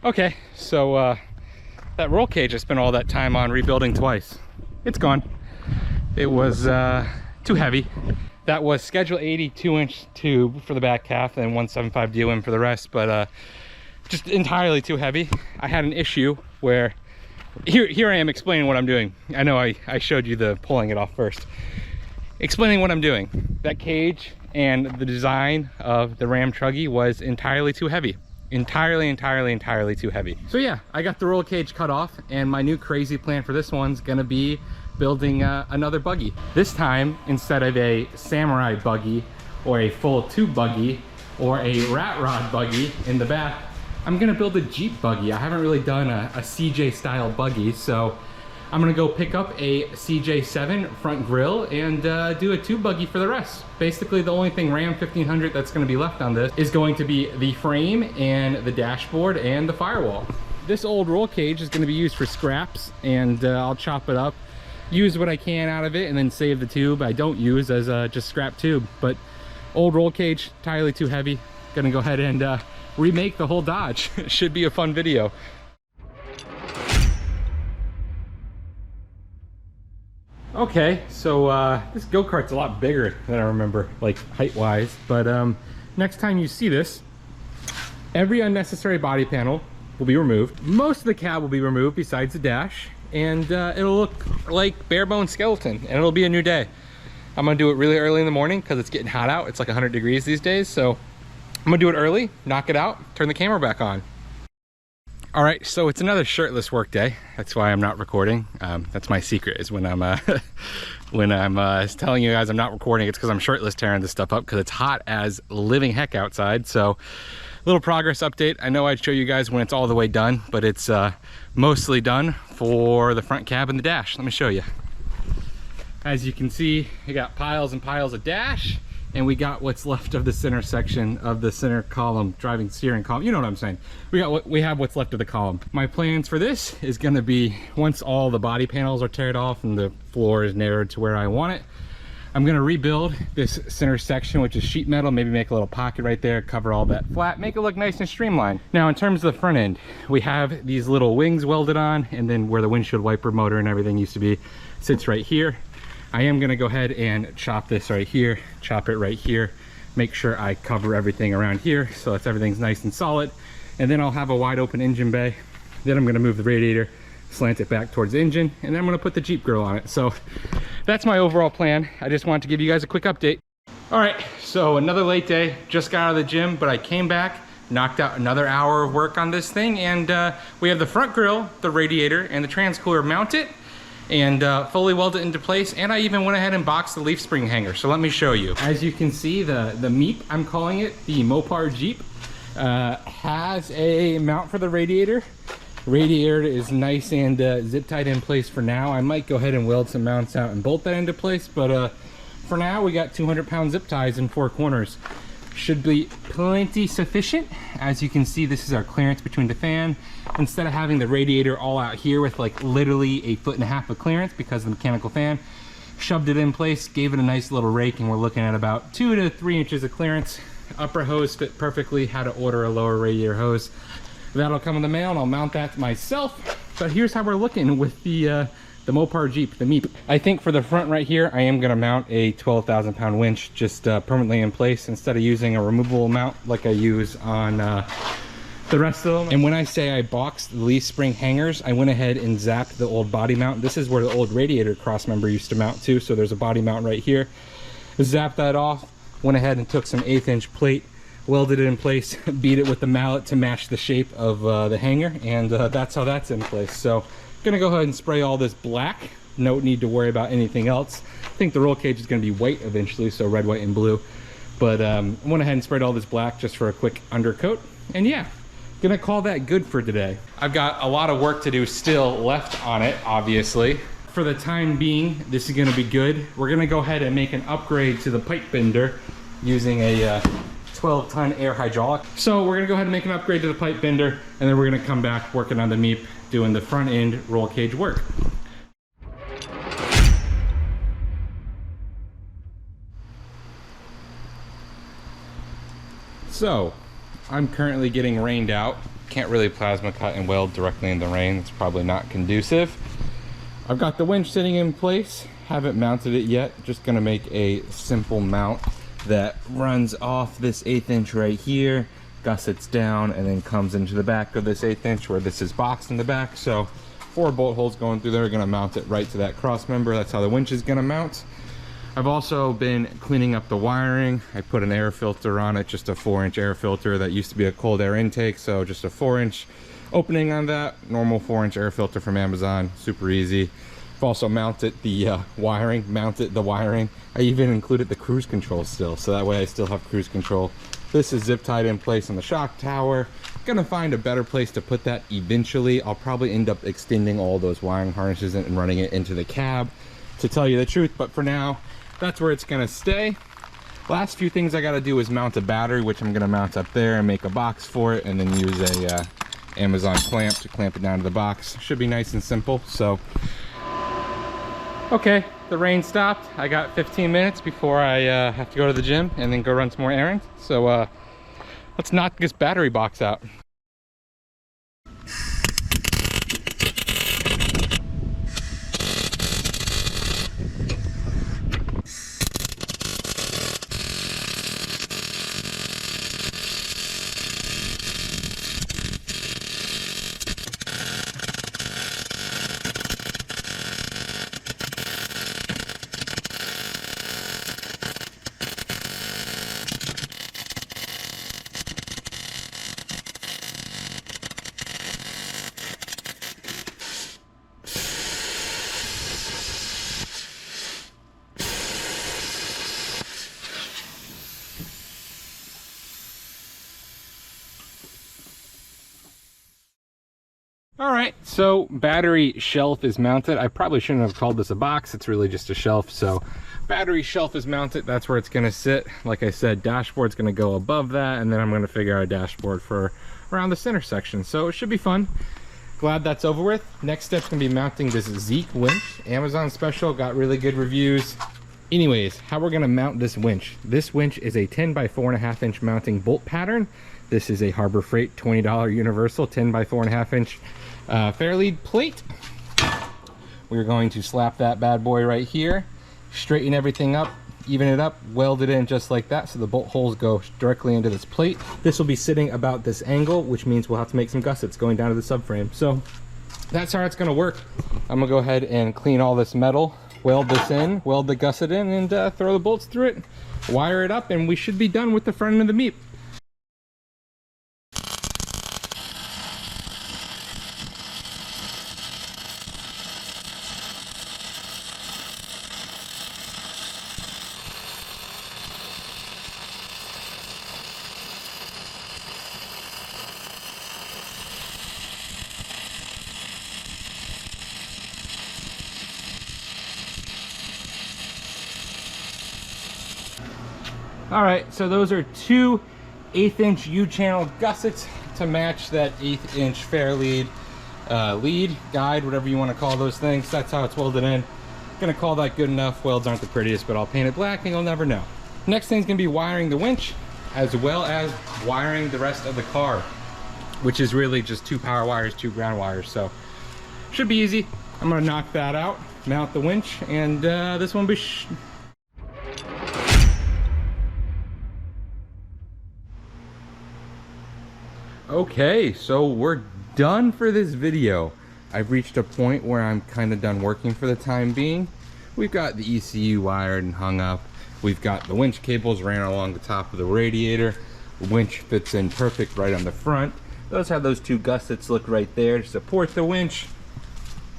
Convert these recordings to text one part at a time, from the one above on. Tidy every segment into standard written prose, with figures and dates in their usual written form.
Okay, so that roll cage I spent all that time on rebuilding twice. It's gone. It was too heavy. That was schedule 80 2-inch tube for the back half and 175 DOM for the rest, but just entirely too heavy. I had an issue where here I am explaining what I'm doing. I know I showed you the pulling it off first. Explaining what I'm doing. That cage and the design of the Ram Truggy was entirely too heavy. Entirely too heavy. So yeah, I got the roll cage cut off, and my new crazy plan for this one's gonna be building another buggy. This time, instead of a samurai buggy or a full tube buggy or a rat rod buggy in the back, I'm gonna build a Jeep buggy. I haven't really done a CJ style buggy, so I'm gonna go pick up a CJ7 front grille and do a tube buggy for the rest. Basically, the only thing Ram 1500 that's gonna be left on this is going to be the frame and the dashboard and the firewall. This old roll cage is gonna be used for scraps, and I'll chop it up, use what I can out of it, and then save the tube I don't use as just scrap tube. But old roll cage, entirely too heavy. Gonna go ahead and remake the whole Dodge. Should be a fun video. Okay, so this go-kart's a lot bigger than I remember, like height-wise, but next time you see this, every unnecessary body panel will be removed. Most of the cab will be removed besides the dash, and it'll look like bare bone skeleton, and it'll be a new day. I'm gonna do it really early in the morning because it's getting hot out. It's like 100 degrees these days, so I'm gonna do it early, knock it out, turn the camera back on. All right, so it's another shirtless work day. That's why I'm not recording. That's my secret, is when I'm telling you guys I'm not recording, it's because I'm shirtless tearing this stuff up because it's hot as living heck outside. So little progress update. I know I'd show you guys when it's all the way done, but it's mostly done for the front cab and the dash. Let me show you. As you can see, we got piles and piles of dash, and we got what's left of the center section of the center column, driving steering column. You know what I'm saying. We have what's left of the column. My plans for this is gonna be, once all the body panels are teared off and the floor is narrowed to where I want it, I'm gonna rebuild this center section, which is sheet metal, maybe make a little pocket right there, cover all that flat, make it look nice and streamlined. Now, in terms of the front end, we have these little wings welded on, and then where the windshield wiper motor and everything used to be sits right here. I am gonna go ahead and chop this right here, chop it right here, make sure I cover everything around here so that everything's nice and solid. And then I'll have a wide open engine bay. Then I'm gonna move the radiator, slant it back towards the engine, and then I'm gonna put the Jeep grill on it. So that's my overall plan. I just wanted to give you guys a quick update. All right, so another late day, just got out of the gym, but I came back, knocked out another hour of work on this thing, and we have the front grille, the radiator, and the transcooler mounted, and fully welded into place, and I even went ahead and boxed the leaf spring hanger. So let me show you. As you can see, the Meep, I'm calling it, the Mopar Jeep, has a mount for the radiator. Radiator is nice and zip tied in place for now. I might go ahead and weld some mounts out and bolt that into place, but for now we got 200-pound zip ties in 4 corners. Should be plenty sufficient. As you can see, this is our clearance between the fan. Instead of having the radiator all out here with like literally 1.5 feet of clearance because of the mechanical fan, shoved it in place, gave it a nice little rake, and we're looking at about 2 to 3 inches of clearance. Upper hose fit perfectly. Had to order a lower radiator hose. That'll come in the mail, and I'll mount that myself. But here's how we're looking with the Mopar Jeep, the Meep. I think for the front right here, I am gonna mount a 12,000-pound winch just permanently in place instead of using a removable mount like I use on the rest of them. And when I say I boxed the leaf spring hangers, I went ahead and zapped the old body mount. This is where the old radiator cross member used to mount to, so there's a body mount right here. Zapped that off, Went ahead and took some 1/8 inch plate, welded it in place, beat it with the mallet to match the shape of the hanger, and that's how that's in place. So gonna go ahead and spray all this black. No need to worry about anything else. I think the roll cage is gonna be white eventually, so red, white, and blue. But I went ahead and sprayed all this black just for a quick undercoat. And yeah, gonna call that good for today. I've got a lot of work to do still left on it, obviously. For the time being, this is gonna be good. We're gonna go ahead and make an upgrade to the pipe bender using a 12-ton air hydraulic. So we're gonna go ahead and make an upgrade to the pipe bender, and then we're gonna come back working on the MEEP, doing the front end roll cage work. So I'm currently getting rained out. Can't really plasma cut and weld directly in the rain. It's probably not conducive. I've got the winch sitting in place. Haven't mounted it yet. Just gonna make a simple mount that runs off this 1/8 inch right here, gussets down, and then comes into the back of this 1/8 inch where this is boxed in the back. So 4 bolt holes going through there. Gonna mount it right to that cross member. That's how the winch is gonna mount. I've also been cleaning up the wiring. I put an air filter on it, just a 4-inch air filter that used to be a cold air intake, so just a 4-inch opening on that. Normal 4-inch air filter from Amazon, super easy. I've also mounted the wiring. I even included the cruise control still, so that way I still have cruise control. This is zip tied in place on the shock tower. Gonna find a better place to put that eventually. I'll probably end up extending all those wiring harnesses and running it into the cab, to tell you the truth, but for now, that's where it's gonna stay. Last few things I gotta do is mount a battery, which I'm gonna mount up there and make a box for it, and then use a Amazon clamp to clamp it down to the box. Should be nice and simple. So okay, the rain stopped. I got 15 minutes before I have to go to the gym and then go run some more errands. So let's knock this battery box out. All right, so battery shelf is mounted. I probably shouldn't have called this a box. It's really just a shelf. So battery shelf is mounted. That's where it's gonna sit. Like I said, dashboard's gonna go above that, and then I'm gonna figure out a dashboard for around the center section. So it should be fun. Glad that's over with. Next step's gonna be mounting this Zeke winch. Amazon special, got really good reviews. Anyways, how we're gonna mount this winch. This winch is a 10 by 4.5 inch mounting bolt pattern. This is a Harbor Freight $20 universal 10 by 4.5 inch Fairlead plate. We're going to slap that bad boy right here, straighten everything up, even it up, weld it in just like that, so the bolt holes go directly into this plate. This will be sitting about this angle, which means we'll have to make some gussets going down to the subframe. So that's how it's going to work. I'm gonna go ahead and clean all this metal, weld this in, weld the gusset in, and throw the bolts through it, wire it up, and we should be done with the front end of the MEEP. All right, so those are 2 1/8 inch U-channel gussets to match that 1/8 inch Fairlead lead, guide, whatever you want to call those things. That's how it's welded in. Gonna call that good enough. Welds aren't the prettiest, but I'll paint it black and you'll never know. Next thing's gonna be wiring the winch, as well as wiring the rest of the car, which is really just 2 power wires, 2 ground wires. So should be easy. I'm gonna knock that out, mount the winch, and this one will be okay, so we're done for this video. I've reached a point where I'm kind of done working for the time being. We've got the ECU wired and hung up. We've got the winch cables ran along the top of the radiator. The winch fits in perfect right on the front. Those have those two gussets look right there to support the winch.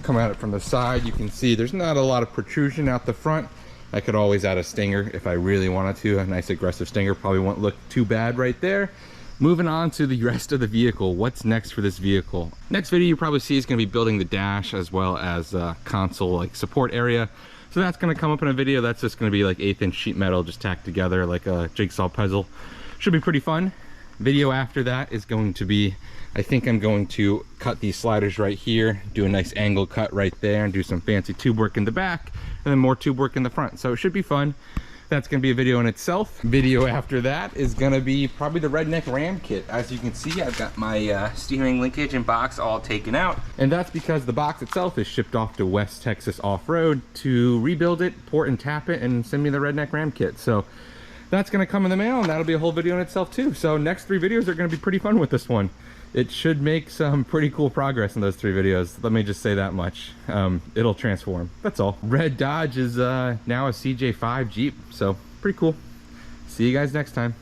Come at it from the side, you can see there's not a lot of protrusion out the front. I could always add a stinger if I really wanted to. A nice aggressive stinger probably won't look too bad right there. Moving on to the rest of the vehicle. What's next for this vehicle? Next video you probably see is going to be building the dash as well as console like support area. So that's going to come up in a video. That's just going to be like 1/8 inch sheet metal just tacked together like a jigsaw puzzle. Should be pretty fun. Video after that is going to be, I think I'm going to cut these sliders right here, do a nice angle cut right there, and do some fancy tube work in the back, and then more tube work in the front. So it should be fun. That's going to be a video in itself. Video after that is going to be probably the Redneck Ram kit. As you can see, I've got my steering linkage and box all taken out. And that's because the box itself is shipped off to West Texas Off-Road to rebuild it, port and tap it, and send me the Redneck Ram kit. So that's going to come in the mail, and that'll be a whole video in itself too. So next 3 videos are going to be pretty fun with this one. It should make some pretty cool progress in those 3 videos. Let me just say that much. It'll transform. That's all. Red Dodge is now a CJ5 Jeep, so pretty cool. See you guys next time.